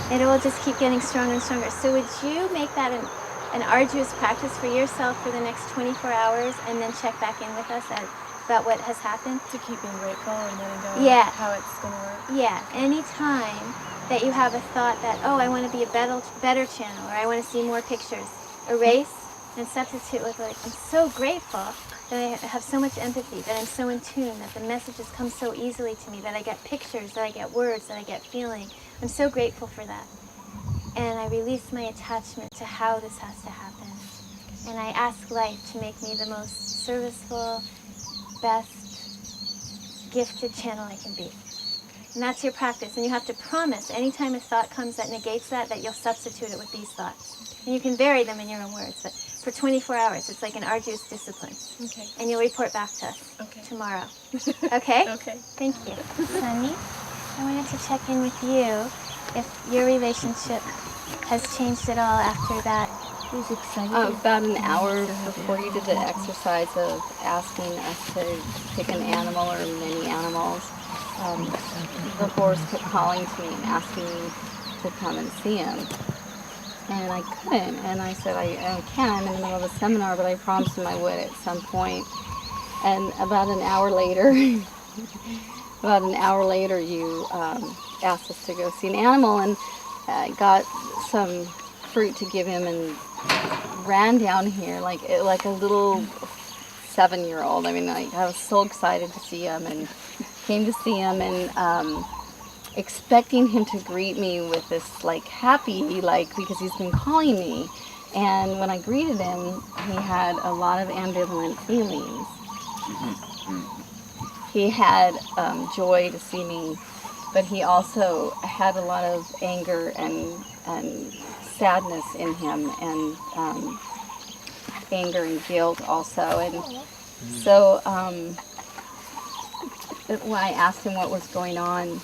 It will just keep getting stronger and stronger. So would you make that an arduous practice for yourself for the next 24 hours and then check back in with us about what has happened? To keep being grateful and letting go Yeah. of how it's going to work? Yeah. Anytime that you have a thought that, oh, I want to be a better channel, or I want to see more pictures, erase and substitute with, like, I'm so grateful that I have so much empathy, that I'm so in tune, that the messages come so easily to me, that I get pictures, that I get words, that I get feeling. I'm so grateful for that. And I release my attachment to how this has to happen. And I ask life to make me the most serviceful, best, gifted channel I can be. And that's your practice. And you have to promise anytime a thought comes that negates that you'll substitute it with these thoughts. And you can vary them in your own words, but for 24 hours, it's like an arduous discipline. Okay. And you'll report back to us tomorrow. Okay? Okay. Thank you. Sunny, I wanted to check in with you if your relationship has changed at all after that. Who's excited? About an hour before you did the exercise of asking us to pick an animal or many animals, the horse kept calling to me and asking me to come and see him. And I couldn't. And I said, I can. I'm in the middle of a seminar, but I promised him I would at some point. And about an hour later, you asked us to go see an animal, and I got some fruit to give him and ran down here like a little 7-year-old. I mean, I was so excited to see him and came to see him and expecting him to greet me with this like happy, like, because he's been calling me. And when I greeted him, he had a lot of ambivalent feelings. He had joy to see me, but he also had a lot of anger and sadness in him, and anger and guilt also. And so when I asked him what was going on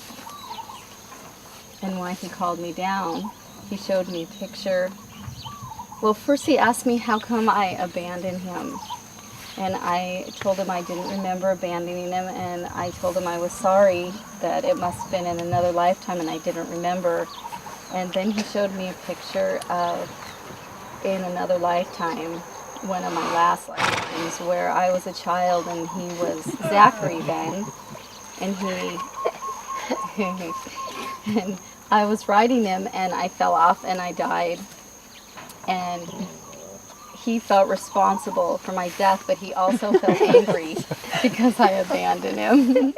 and why he called me down, he showed me a picture. Well, first he asked me how come I abandoned him. And I told him I didn't remember abandoning him, and I told him I was sorry, that it must have been in another lifetime and I didn't remember. And then he showed me a picture of, in another lifetime, one of my last lifetimes, where I was a child and he was Zachary then. And and I was riding him and I fell off and I died. And he felt responsible for my death, but he also felt angry because I abandoned him.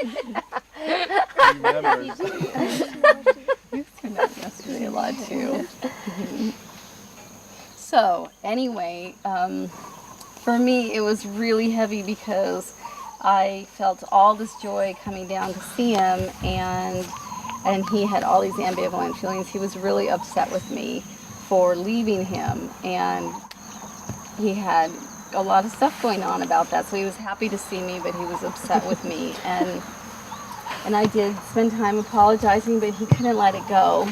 We met yesterday a lot too. So anyway, for me it was really heavy because I felt all this joy coming down to see him, and he had all these ambivalent feelings. He was really upset with me for leaving him, and he had a lot of stuff going on about that. So he was happy to see me, but he was upset with me. And I did spend time apologizing, but he couldn't let it go.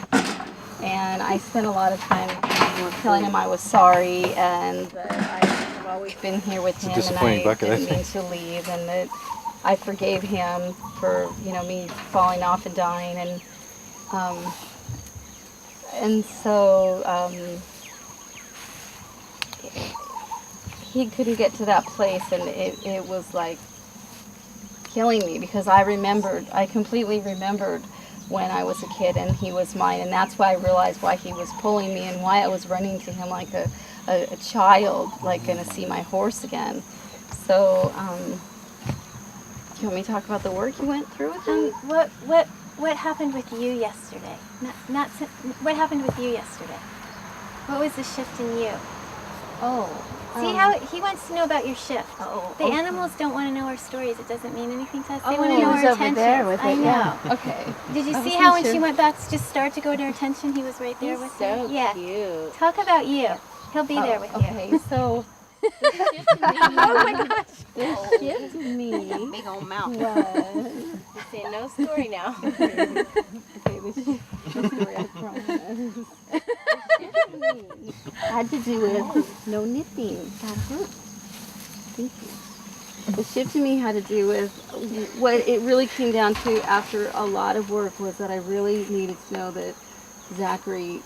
And I spent a lot of time telling him I was sorry and that I've always been here with him and I didn't mean to leave, and that I forgave him for, me falling off and dying. And so he couldn't get to that place, and it was like killing me, because I completely remembered when I was a kid and he was mine, and that's why I realized why he was pulling me and why I was running to him like a child, like gonna see my horse again. So, do you want me to talk about the work you went through with him? What happened with you yesterday? What happened with you yesterday? What was the shift in you? See how he wants to know about your shift. The animals don't want to know our stories. It doesn't mean anything to us. They want to know our attention. There with it. I know. Yeah. Okay. Did you see how when she went back to just start to go to her attention, he was right there with her? Yeah. Cute. Talk about you. He'll be there with you. Okay, so oh my gosh. The shift to me. Big old mouth. You're saying no story now. Okay, the story I promise. Had to do with no nipping. That hurt. Thank you. The shift to me had to do with what it really came down to after a lot of work, was that I really needed to know that Zachary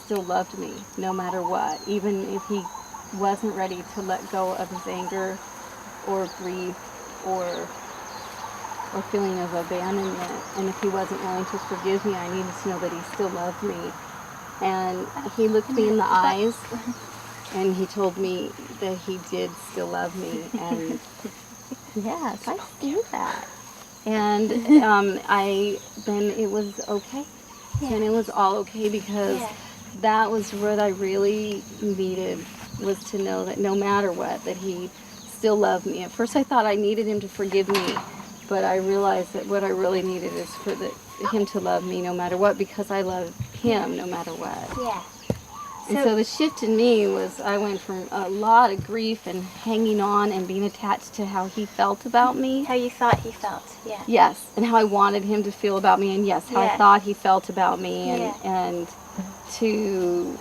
still loved me no matter what, even if he wasn't ready to let go of his anger or grief or feeling of abandonment, and if he wasn't willing to forgive me, I needed to know that he still loved me. And he looked me in the eyes and he told me that he did still love me, and yes, I see that. And then it was okay. And it was all okay, because that was what I really needed, was to know that no matter what, that he still loved me. At first I thought I needed him to forgive me, but I realized that what I really needed is for him to love me no matter what, because I love him no matter what. Yeah. And so the shift in me was, I went from a lot of grief and hanging on and being attached to how he felt about me. How you thought he felt, yeah. Yes, and how I wanted him to feel about me, and yes, how I thought he felt about me, and to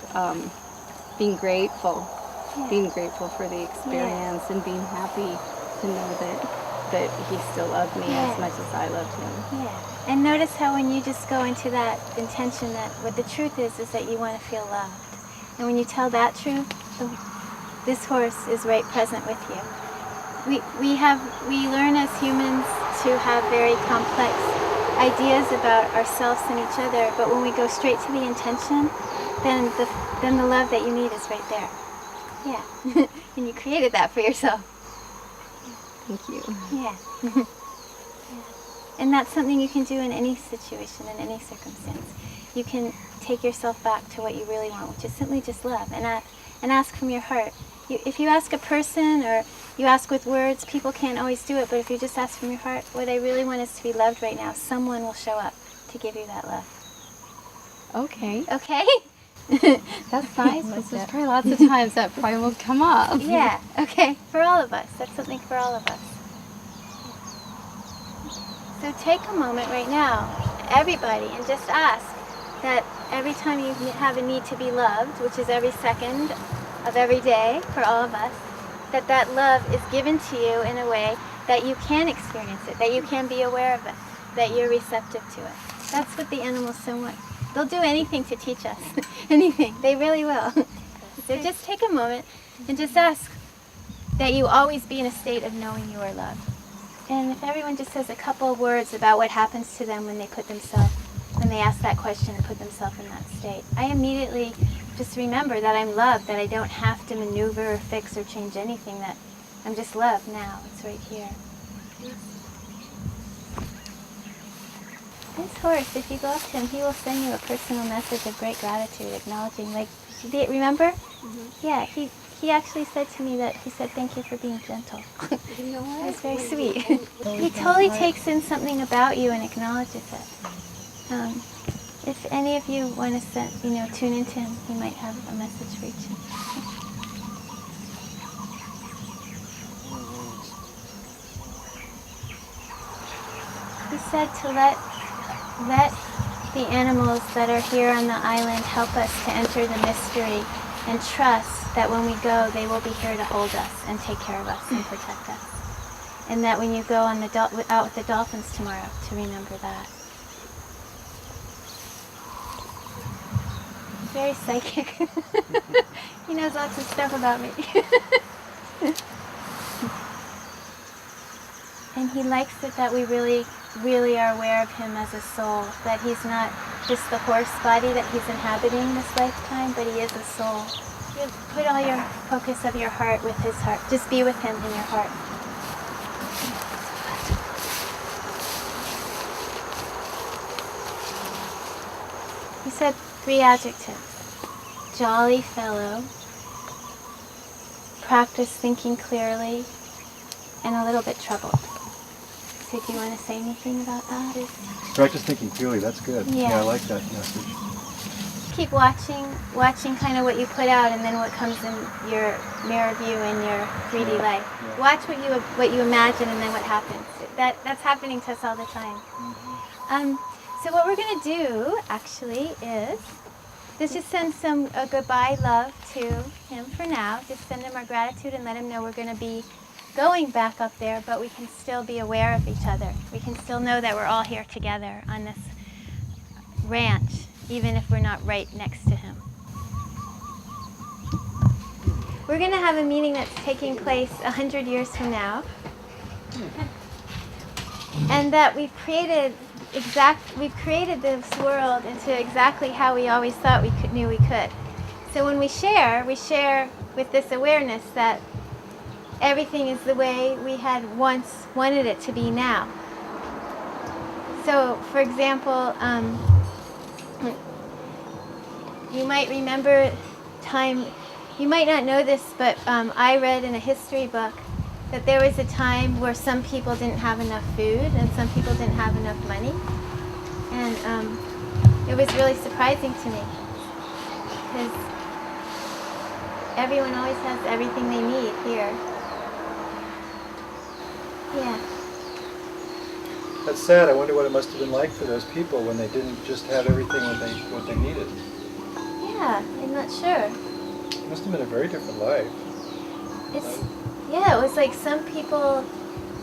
being grateful for the experience, and being happy to know that he still loved me as much as I loved him. Yeah. And notice how when you just go into that intention, that what the truth is that you want to feel loved. And when you tell that truth, this horse is right present with you. We learn as humans to have very complex ideas about ourselves and each other, but when we go straight to the intention, then the love that you need is right there. Yeah. And you created that for yourself. Thank you. Yeah. Yeah. And that's something you can do in any situation, in any circumstance. You can take yourself back to what you really want, which is simply just love, and ask from your heart. If you ask a person or you ask with words, people can't always do it, but if you just ask from your heart, what I really want is to be loved right now, someone will show up to give you that love. Okay. Okay? That's nice, because there's probably lots of times that probably will come up. Yeah, okay, for all of us. That's something for all of us. So take a moment right now, everybody, and just ask that every time you have a need to be loved, which is every second of every day for all of us, that love is given to you in a way that you can experience it, that you can be aware of it, that you're receptive to it. That's what the animals so much. They'll do anything to teach us. Anything. They really will. So just take a moment and just ask that you always be in a state of knowing you are loved. And if everyone just says a couple of words about what happens to them when they ask that question and put themselves in that state, I immediately just remember that I'm loved, that I don't have to maneuver or fix or change anything, that I'm just loved now. It's right here. This horse, if you go up to him, he will send you a personal message of great gratitude, acknowledging, remember? Mm-hmm. Yeah, he actually said to me that he said, thank you for being gentle. You know what? It was very sweet. He totally takes in something about you and acknowledges it. If any of you want to tune into him, he might have a message for each of you. He said to let the animals that are here on the island help us to enter the mystery and trust that when we go, they will be here to hold us and take care of us and protect us. And that when you go on out with the dolphins tomorrow, to remember that. He's very psychic. He knows lots of stuff about me. And he likes it that we really, really are aware of him as a soul, that he's not just the horse body that he's inhabiting this lifetime, but he is a soul. You put all your focus of your heart with his heart. Just be with him in your heart. He said 3 adjectives. Jolly fellow, practice thinking clearly, and a little bit troubled. So do you want to say anything about that? Practice thinking clearly, that's good. Yeah, I like that message. Keep watching kind of what you put out, and then what comes in your mirror view in your 3D life. Yeah. Watch what you imagine, and then what happens. That's happening to us all the time. Mm-hmm. So what we're going to do, actually, is just send a goodbye love to him for now. Just send him our gratitude and let him know we're going to be going back up there, but we can still be aware of each other. We can still know that we're all here together on this ranch even if we're not right next to Him. We're going to have a meeting that's taking place 100 years from now. And that we've created this world into exactly how we always thought knew we could. So when we share with this awareness that everything is the way we had once wanted it to be now. So, for example, you might remember time, you might not know this, but I read in a history book that there was a time where some people didn't have enough food and some people didn't have enough money. And it was really surprising to me because everyone always has everything they need here. Yeah. That's sad. I wonder what it must have been like for those people when they didn't just have everything what they needed. Yeah, I'm not sure. It must have been a very different life. Yeah, it was like some people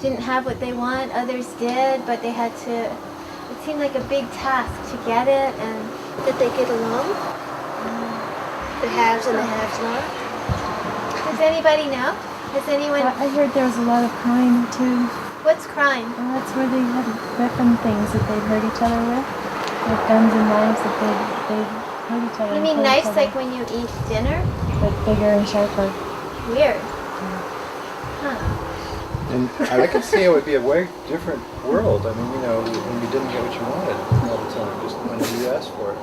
didn't have what they want, others did, but they had to, it seemed like a big task to get it. And Did they get along? The haves and the have-not? does anybody know? Has anyone? I heard there was a lot of crime too. What's crime? Well, that's where they had weapon things that they'd hurt each other with. Like guns and knives that they'd hurt each other. You and mean kill each knives other. like when you eat dinner? But bigger and sharper. Weird. Huh. And I could see it would be a way different world. I mean, you know, when you didn't get what you wanted all the time, just when you asked for it.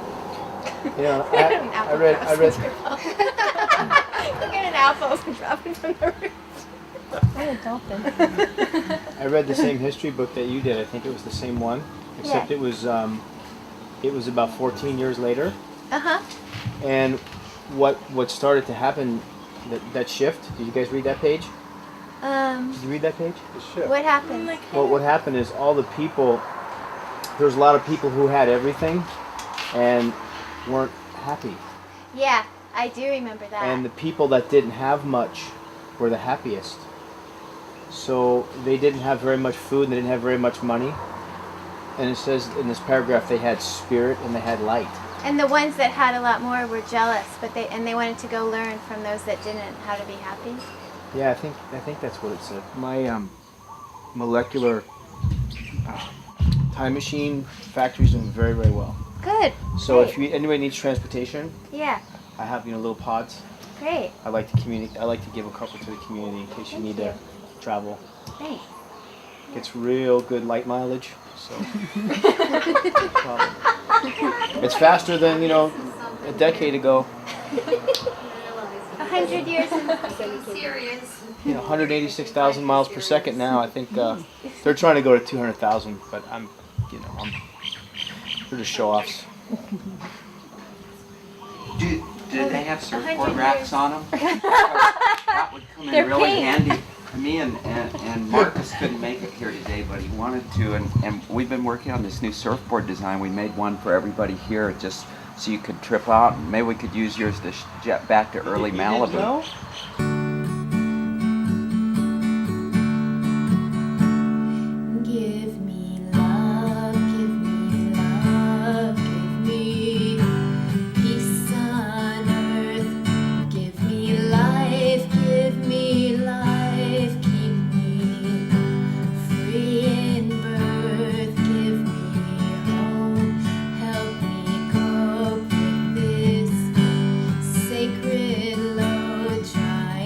You know, I read. Look at an apple dropping from the roof. I adopted. I read the same history book that you did. I think it was the same one, except Yeah. it was about 14 years later. Uh-huh. And what started to happen, that shift. Did you guys read that page? Did you read that page? The shift. What happened? Well, what happened is all the people. There's a lot of people who had everything, and weren't happy. Yeah, I do remember that. And the people that didn't have much were the happiest. So they didn't have very much food, and they didn't have very much money. And it says in this paragraph they had spirit and they had light. And the ones that had a lot more were jealous, but they wanted to go learn from those that didn't how to be happy. Yeah, I think that's what it said. My molecular time machine factory's doing very, very well. Good. So Great. if anybody needs transportation, Yeah, I have little pods. great. I like to communicate. I like to give a couple to the community in case you need to travel. Thanks. It's real good light mileage, so no problem. It's faster than a decade ago. 100 years in 186,000 miles per second now. I think they're trying to go to 200,000, but they're just show-offs. Do they have 100 surfboard racks years. on them? That would come in They're really pink. handy. Me and Marcus couldn't make it here today, but he wanted to, and we've been working on this new surfboard design. We made one for everybody here, just so you could trip out. Maybe we could use yours to jet back to early Malibu. Give me love, give me love, give me peace on earth, give me life, keep me free in birth, give me home, help me cope with this sacred load, try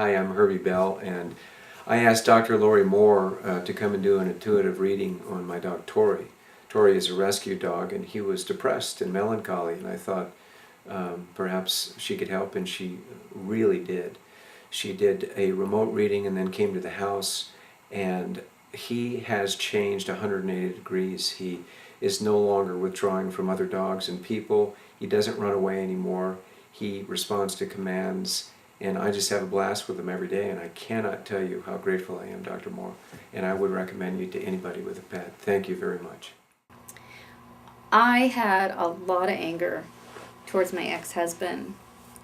Hi, I'm Herbie Bell, and I asked Dr. Lori Moore to come and do an intuitive reading on my dog Tori. Tori is a rescue dog, and he was depressed and melancholy, and I thought perhaps she could help, and she really did. She did a remote reading and then came to the house, and he has changed 180 degrees. He is no longer withdrawing from other dogs and people. He doesn't run away anymore. He responds to commands, and I just have a blast with him every day, and I cannot tell you how grateful I am, Dr. Moore, and I would recommend you to anybody with a pet. Thank you very much. I had a lot of anger towards my ex-husband.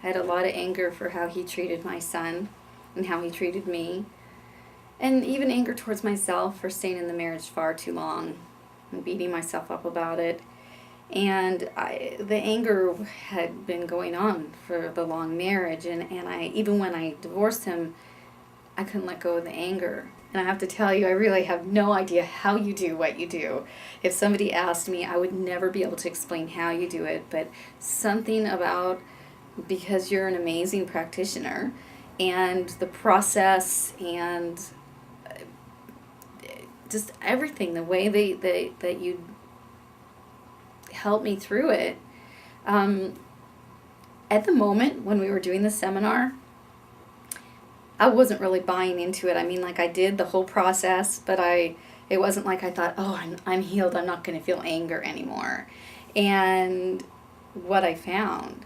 I had a lot of anger for how he treated my son and how he treated me. And even anger towards myself for staying in the marriage far too long and beating myself up about it. And the anger had been going on for the long marriage. And I, even when I divorced him, I couldn't let go of the anger. And I have to tell you, I really have no idea how you do what you do. If somebody asked me, I would never be able to explain how you do it. But something about, because you're an amazing practitioner, and the process and just everything, the way that you help me through it. At the moment when we were doing the seminar, I wasn't really buying into it. I mean, like, I did the whole process, but it wasn't like I thought, oh, I'm healed, I'm not going to feel anger anymore. And what I found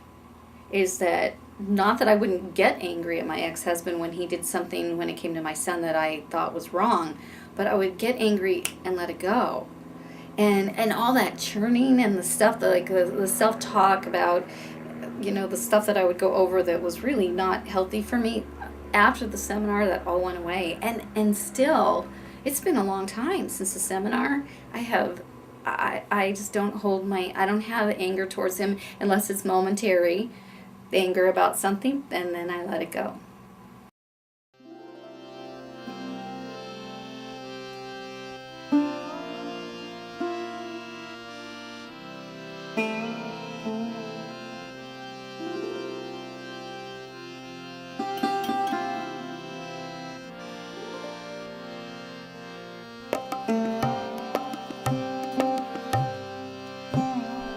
is that, not that I wouldn't get angry at my ex-husband when he did something when it came to my son that I thought was wrong, but I would get angry and let it go. And all that churning and the stuff, that, like the self-talk about, the stuff that I would go over that was really not healthy for me, after the seminar, that all went away. And still, it's been a long time since the seminar. I just don't I don't have anger towards him unless it's momentary anger about something, and then I let it go.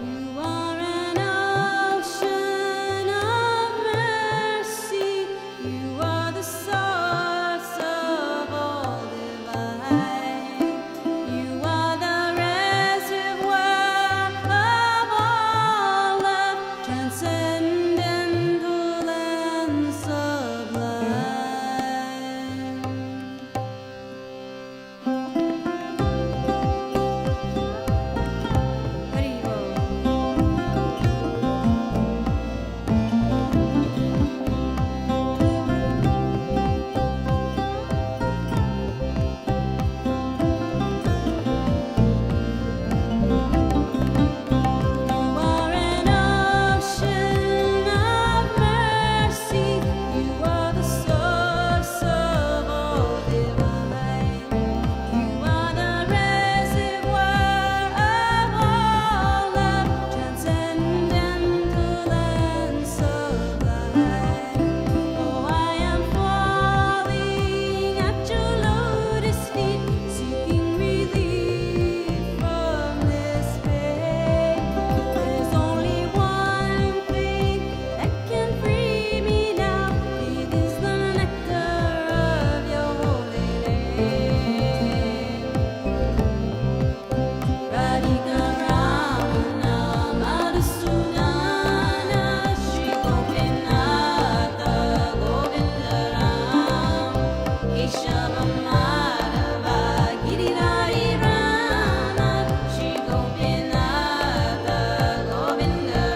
You are an ocean of mercy. You are the source of all divine. You are the reservoir of all love, transcendental and sublime. You are an ocean of mercy. You are the source of all divine. You are the reservoir of all love, transcendental and sublime. Oh, I am falling at your lotus feet, seeking relief from this pain. There's only one thing that can free me now. It is the nectar of your holy name. Radhika Ramana Madhusudana Shri Gopinatha Govinda Ram Keshava Madhava Giridhari Rama Shri Gopinatha Govinda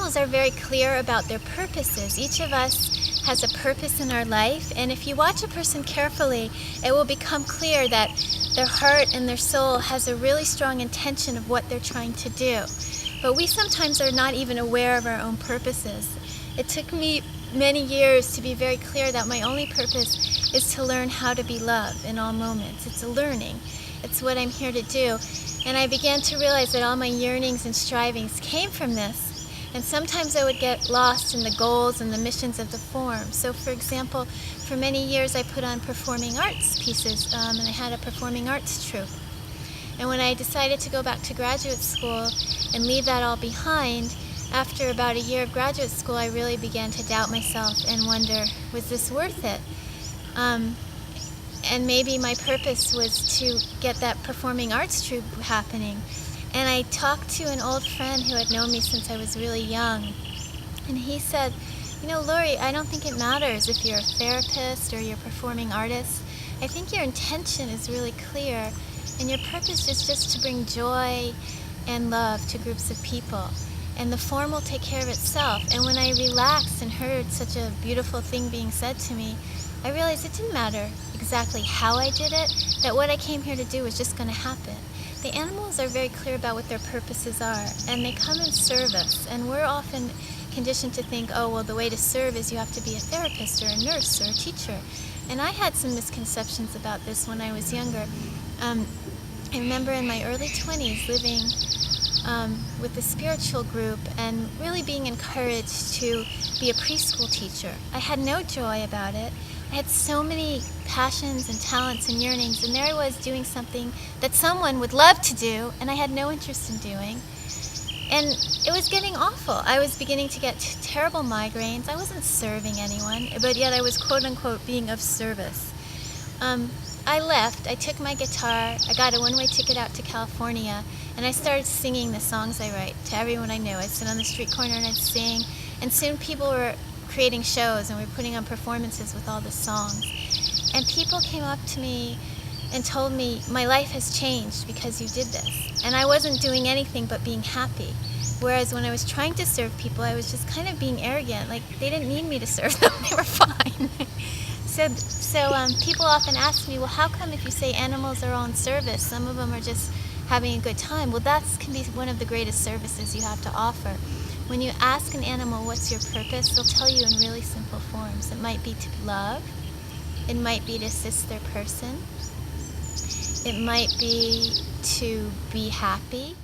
animals are very clear about their purposes. Each of us has a purpose in our life, and if you watch a person carefully, it will become clear that their heart and their soul has a really strong intention of what they're trying to do. But we sometimes are not even aware of our own purposes. It took me many years to be very clear that my only purpose is to learn how to be love in all moments. It's a learning. It's what I'm here to do. And I began to realize that all my yearnings and strivings came from this. And sometimes I would get lost in the goals and the missions of the form. So for example, for many years I put on performing arts pieces, and I had a performing arts troupe. And when I decided to go back to graduate school and leave that all behind, after about a year of graduate school, I really began to doubt myself and wonder, was this worth it? And maybe my purpose was to get that performing arts troupe happening. And I talked to an old friend who had known me since I was really young. And he said, you know, Lori, I don't think it matters if you're a therapist or you're a performing artist. I think your intention is really clear. And your purpose is just to bring joy and love to groups of people. And the form will take care of itself. And when I relaxed and heard such a beautiful thing being said to me, I realized it didn't matter exactly how I did it, that what I came here to do was just going to happen. The animals are very clear about what their purposes are, and they come and serve us. And we're often conditioned to think, oh, well, the way to serve is you have to be a therapist or a nurse or a teacher. And I had some misconceptions about this when I was younger. I remember in my early 20s living with a spiritual group and really being encouraged to be a preschool teacher. I had no joy about it. I had so many passions and talents and yearnings, and there I was doing something that someone would love to do, and I had no interest in doing. And it was getting awful. I was beginning to get terrible migraines. I wasn't serving anyone, but yet I was quote-unquote being of service. I left. I took my guitar. I got a one-way ticket out to California, and I started singing the songs I write to everyone I knew. I'd sit on the street corner and I'd sing, and soon people were creating shows and we were putting on performances with all the songs. And people came up to me and told me, my life has changed because you did this. And I wasn't doing anything but being happy. Whereas when I was trying to serve people, I was just kind of being arrogant. Like, they didn't need me to serve them. They were fine. So people often ask me, well, how come if you say animals are all in service, some of them are just having a good time? Well, that can be one of the greatest services you have to offer. When you ask an animal, what's your purpose, they'll tell you in really simple forms. It might be to love. It might be to assist their person. It might be to be happy.